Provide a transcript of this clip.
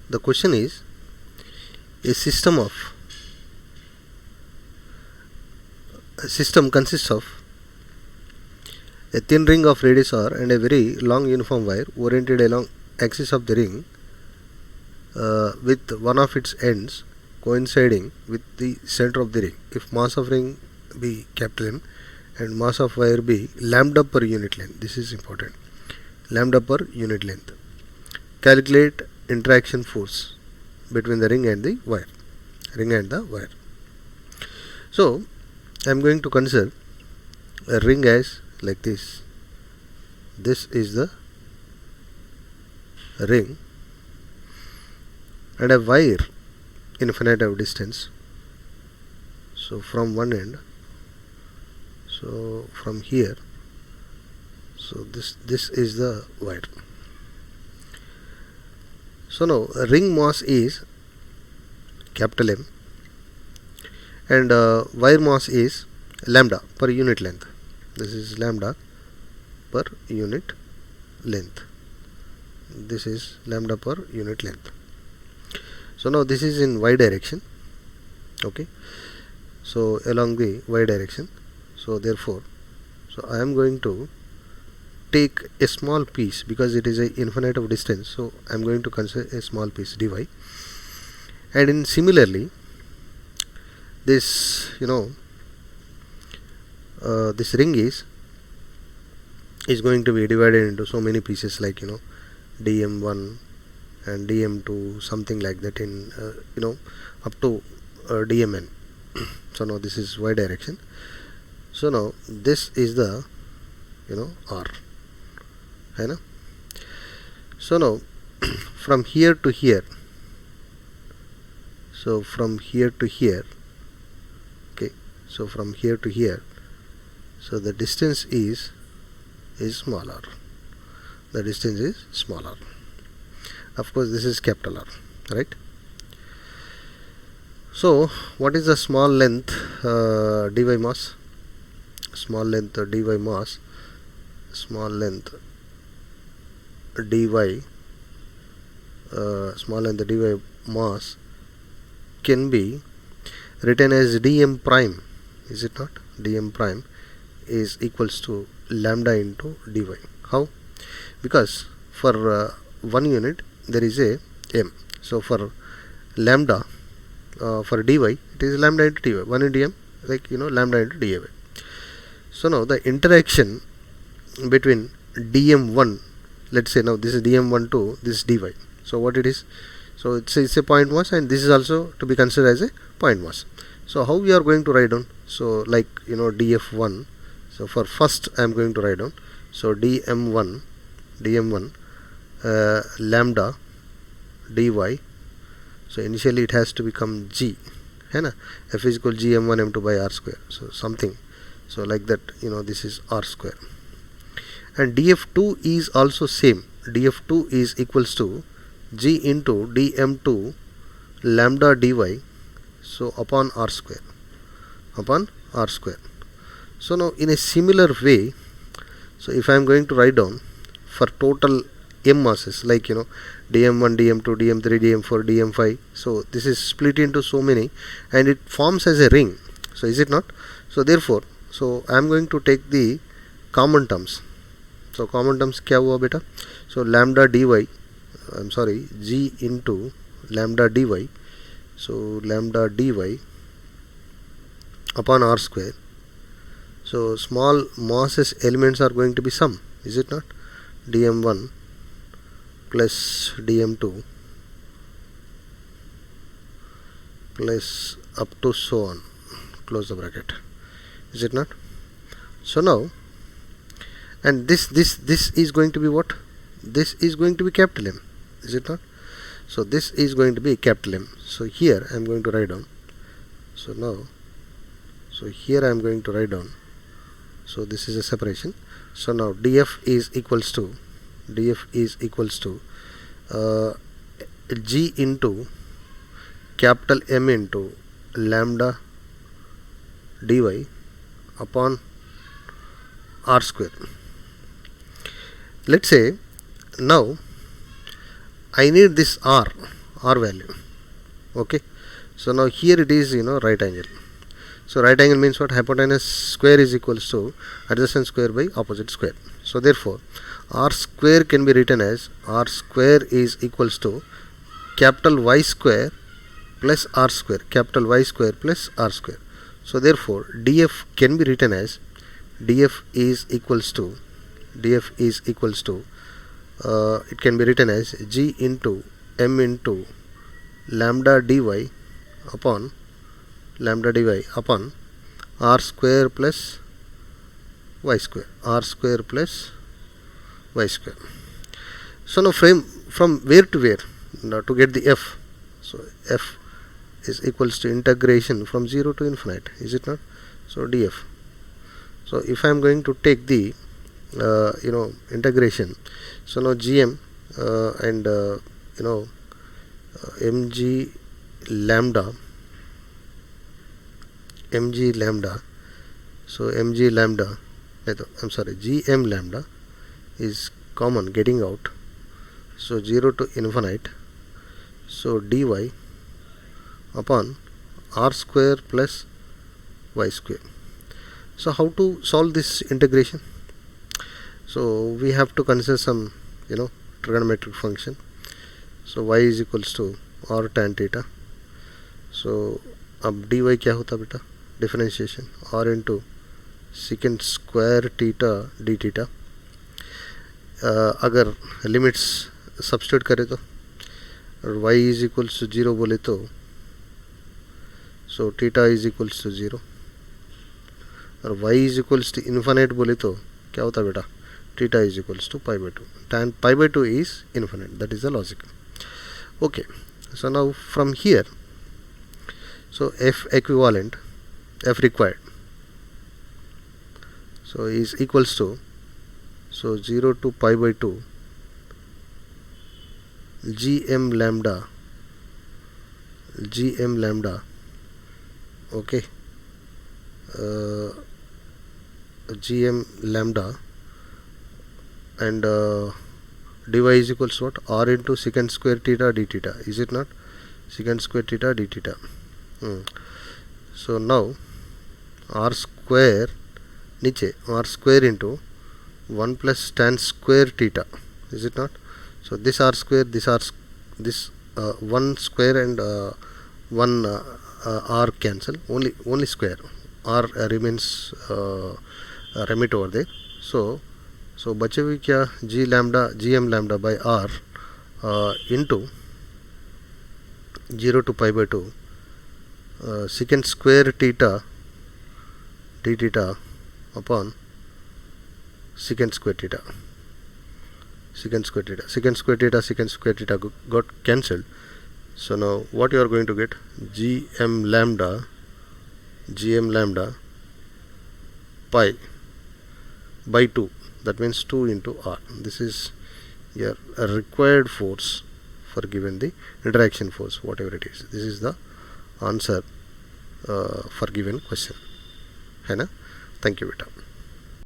the question is, a system consists of a thin ring of radius r and a very long uniform wire oriented along axis of the ring with one of its ends coinciding with the center of the ring. If mass of ring be capital M and mass of wire be lambda per unit length, this is important, lambda per unit length. Calculate interaction force between the ring and the wire. So I am going to consider a ring as like this. This is the ring and a wire infinite of distance. So from one end, so from here, so this is the wire. So now ring mass is capital M and wire mass is lambda per unit length. This is lambda per unit length. This is lambda per unit length. So now this is in y direction. Okay. So along the y direction. So therefore, so I am going to take a small piece because it is a infinite of distance. So I am going to consider a small piece dy. And in similarly, this this ring is going to be divided into so many pieces, like dm1 and dm2, something like that, in up to dmn. So now this is y direction. So now this is the r, right? So now from here to here, so from here to here, okay, so from here to here, so the distance is smaller. The distance is smaller. Of course, this is capital R, right? So what is the small length dy mass? Small length dy mass, small length dy, small length dy mass can be written as dm prime, is it not? Dm prime is equals to lambda into dy. How? Because for 1 unit there is a m. So for lambda, for dy, it is lambda into dy. 1 into m, like lambda into dy. So now the interaction between dm1, let's say now this is dm1 to this dy. So what it is? So it's a point mass, and this is also to be considered as a point mass. So how we are going to write down? So like df1. So for first I am going to write down. So dm1 lambda dy. So initially it has to become g, f is equal gm1 m2 by r square. So something, so like that, this is r square. And df2 is also same. df2 is equals to g into dm2 lambda dy, so upon r square, So now in a similar way, so if I am going to write down for total m masses, like dm1, dm2, dm3, dm4, dm5, so this is split into so many and it forms as a ring. So is it not? So therefore, so I am going to take the common terms. So common terms kya hua beta? So lambda dy, g into lambda dy, so lambda dy upon r square. So small masses elements are going to be sum, is it not? dm1 plus dm2 plus up to so on, close the bracket, is it not? So now, and this is going to be what? This is going to be capital M, is it not? So this is going to be capital M. So here I am going to write down. So now, so here I am going to write down. So this is a separation. So now df is equals to g into capital M into lambda dy upon r square. Let's say now I need this r r value. Okay, so now here it is right angle. So right angle means what? Hypotenuse square is equals to adjacent square by opposite square. So therefore r square can be written as r square is equals to capital Y square plus r square, capital Y square plus r square. So therefore df can be written as df is equals to it can be written as g into m into lambda dy upon r square plus y square, So now from where to where? Now to get the f, so f is equals to integration from 0 to infinite, is it not? So df. So if I am going to take the integration, so now gm and mg lambda, so mg lambda, I'm sorry, gm lambda is common getting out, so 0 to infinite, so dy upon r square plus y square. So how to solve this integration? So we have to consider some trigonometric function. So y is equals to r tan theta. So अब dy क्या होता बेटा? Differentiation r into second square theta d theta. अगर limits substitute करें तो y is equals to 0 बोले तो so theta is equals to 0, और y is equals to infinite बोले तो क्या होता बेटा? Theta is equals to pi by 2. tan pi by 2 is infinite. That is the logic. Okay, so now from here, so f equivalent, f required, so is equals to, so 0 to pi by 2 gm lambda, okay, gm lambda, and dy is equals to what? R into secant square theta d theta, is it not? Secant square theta d theta. So now r square niche, r square into 1 plus tan square theta, is it not? So this r square, this 1 square and 1 r cancel, only square, r remains remit over there. So बचे हुए क्या? gm lambda by r into 0 to pi by 2 secant square theta d theta upon secant square theta got cancelled. So now what you are going to get? gm lambda pi by 2, that means 2 into r. This is your required force for given the interaction force, whatever it is. This is the answer for given question, है ना? Thank you बेटा.